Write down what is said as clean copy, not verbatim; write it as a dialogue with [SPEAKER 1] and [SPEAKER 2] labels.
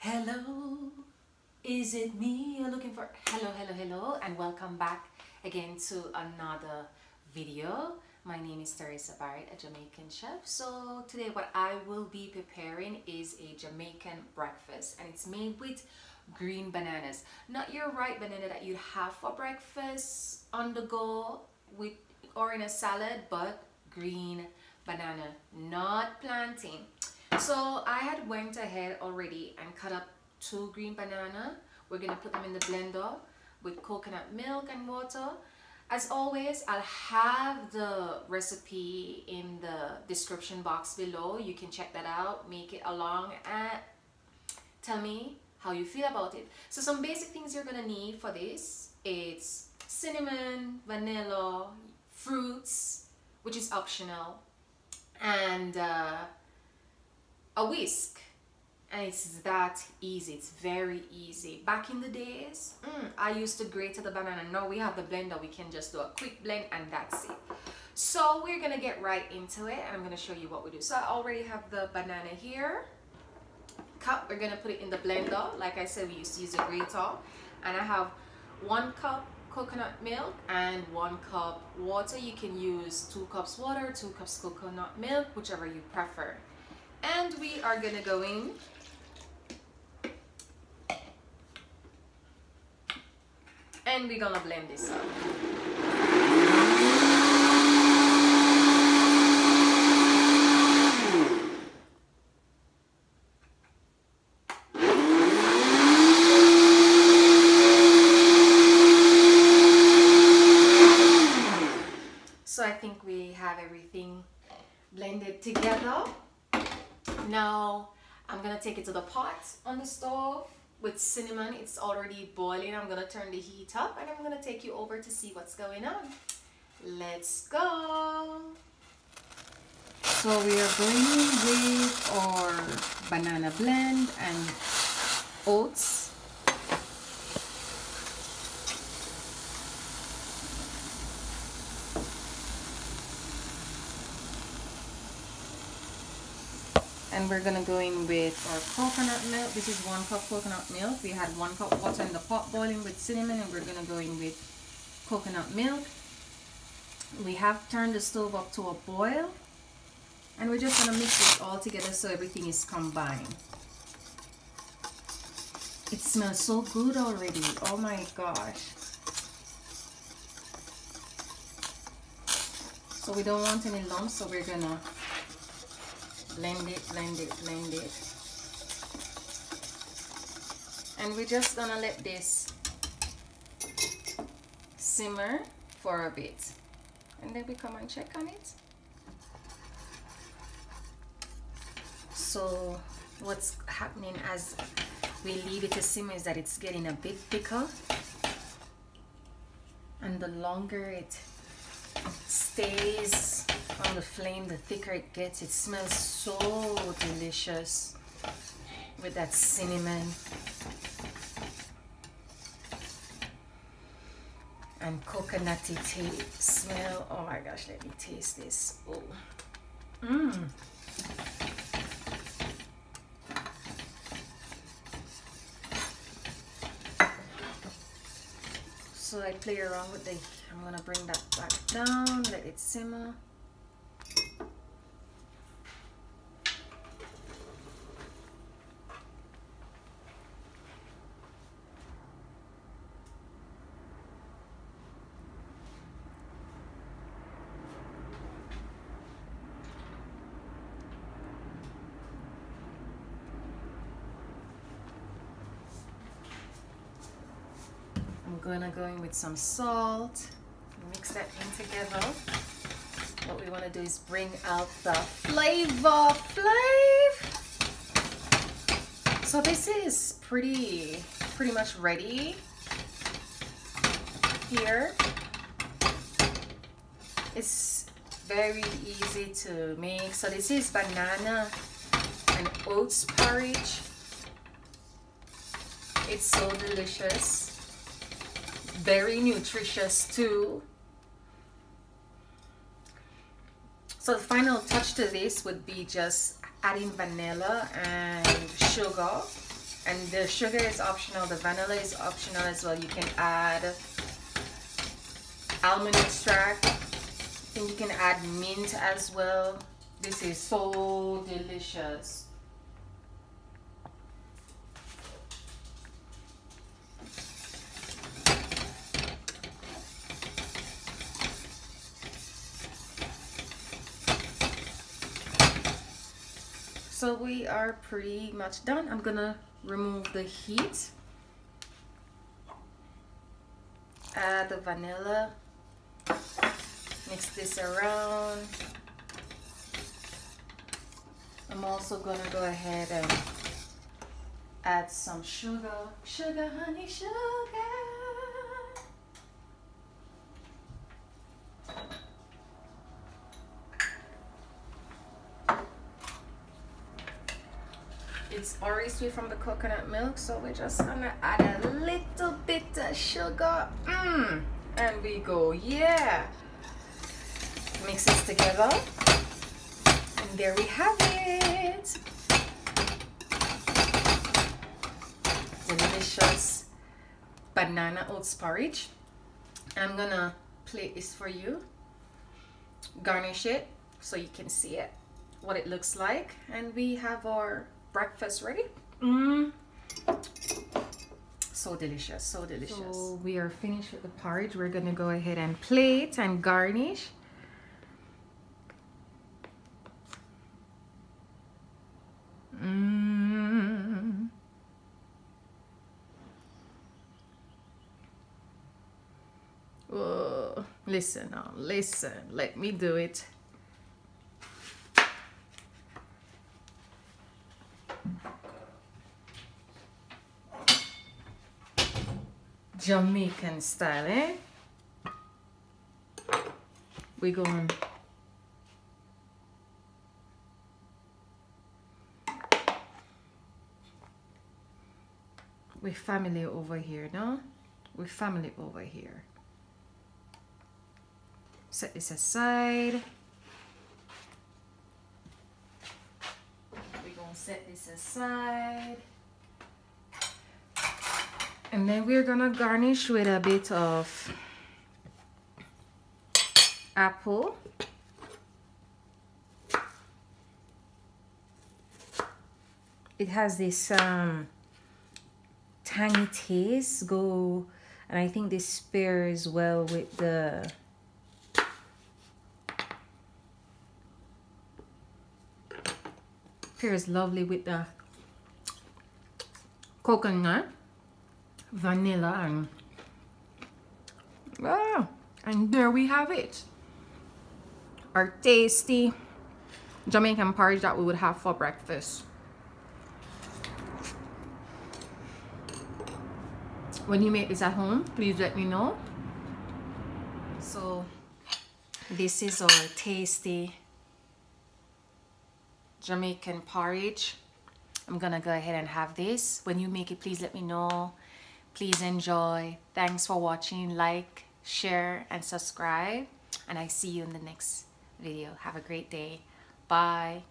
[SPEAKER 1] Hello, is it me you're looking for? Hello, and welcome back again to another video. My name is Teresa Barrett, a Jamaican chef. So today what I will be preparing is a Jamaican breakfast, and it's made with green bananas. Not your ripe banana that you'd have for breakfast on the go with or in a salad, but green banana, not plantain. So I had went ahead already and cut up 2 green banana. We're gonna put them in the blender with coconut milk and water. As always, I'll have the recipe in the description box below. You can check that out, make it along, and tell me how you feel about it. So some basic things you're gonna need for this: it's cinnamon, vanilla, fruits, which is optional, and a whisk. And it's that easy. It's very easy. Back in the days, I used to grate the banana. Now we have the blender. We can just do a quick blend and that's it. So we're gonna get right into it, and I'm gonna show you what we do. So I already have the banana here. Cup, we're gonna put it in the blender. Like I said, we used to use a grater. And I have 1 cup coconut milk and 1 cup water. You can use 2 cups water, 2 cups coconut milk, whichever you prefer. And we are gonna go in and we're gonna blend this up. So I think we have everything blended together. Now I'm gonna take it to the pot on the stove with cinnamon. It's already boiling. I'm gonna turn the heat up and I'm gonna take you over to see what's going on. Let's go. So we are going with our banana blend and oats. And we're gonna go in with our coconut milk. This is 1 cup coconut milk. We had 1 cup water in the pot boiling with cinnamon, and we're gonna go in with coconut milk. We have turned the stove up to a boil, and we're just gonna mix it all together so everything is combined. It smells so good already. Oh my gosh. So we don't want any lumps, so we're gonna blend it. And we're just gonna let this simmer for a bit, and then we come and check on it. So what's happening as we leave it to simmer is that it's getting a bit thicker, and the longer it stays on the flame, the thicker it gets. It smells so delicious with that cinnamon and coconutty smell. Oh my gosh, let me taste this. Oh. So I play around with the, I'm gonna bring that back down, let it simmer. I'm gonna go in with some salt, mix that in together. What we want to do is bring out the flavor. So this is pretty much ready here. It's very easy to make. So this is banana and oats porridge. It's so delicious. Very nutritious too. So the final touch to this would be just adding vanilla and sugar And the sugar is optional, the vanilla is optional as well. You can add almond extract, and you can add mint as well. This is so delicious. So we are pretty much done. I'm gonna remove the heat. Add the vanilla. Mix this around. I'm also gonna go ahead and add some sugar. Sugar, honey, sugar. It's already sweet from the coconut milk, so we're just gonna add a little bit of sugar. And we go, yeah. Mix this together. And there we have it. Delicious banana oats porridge. I'm gonna plate this for you. Garnish it so you can see it, what it looks like. And we have our breakfast ready. So delicious, so delicious. So we are finished with the porridge. We're gonna go ahead and plate and garnish. Oh, listen now, listen, let me do it. Jamaican style, eh? We going we family over here, no? We family over here. Set this aside. We're gonna set this aside. And then we're gonna garnish with a bit of apple. It has this tangy taste, and I think this pairs well with the pairs lovely with the coconut, vanilla, and there we have it, our tasty Jamaican porridge that we would have for breakfast. When you make this at home, please let me know. So this is our tasty Jamaican porridge. I'm gonna go ahead and have this. When you make it, please let me know. Please enjoy. Thanks for watching. Like, share, and subscribe. And I see you in the next video. Have a great day. Bye.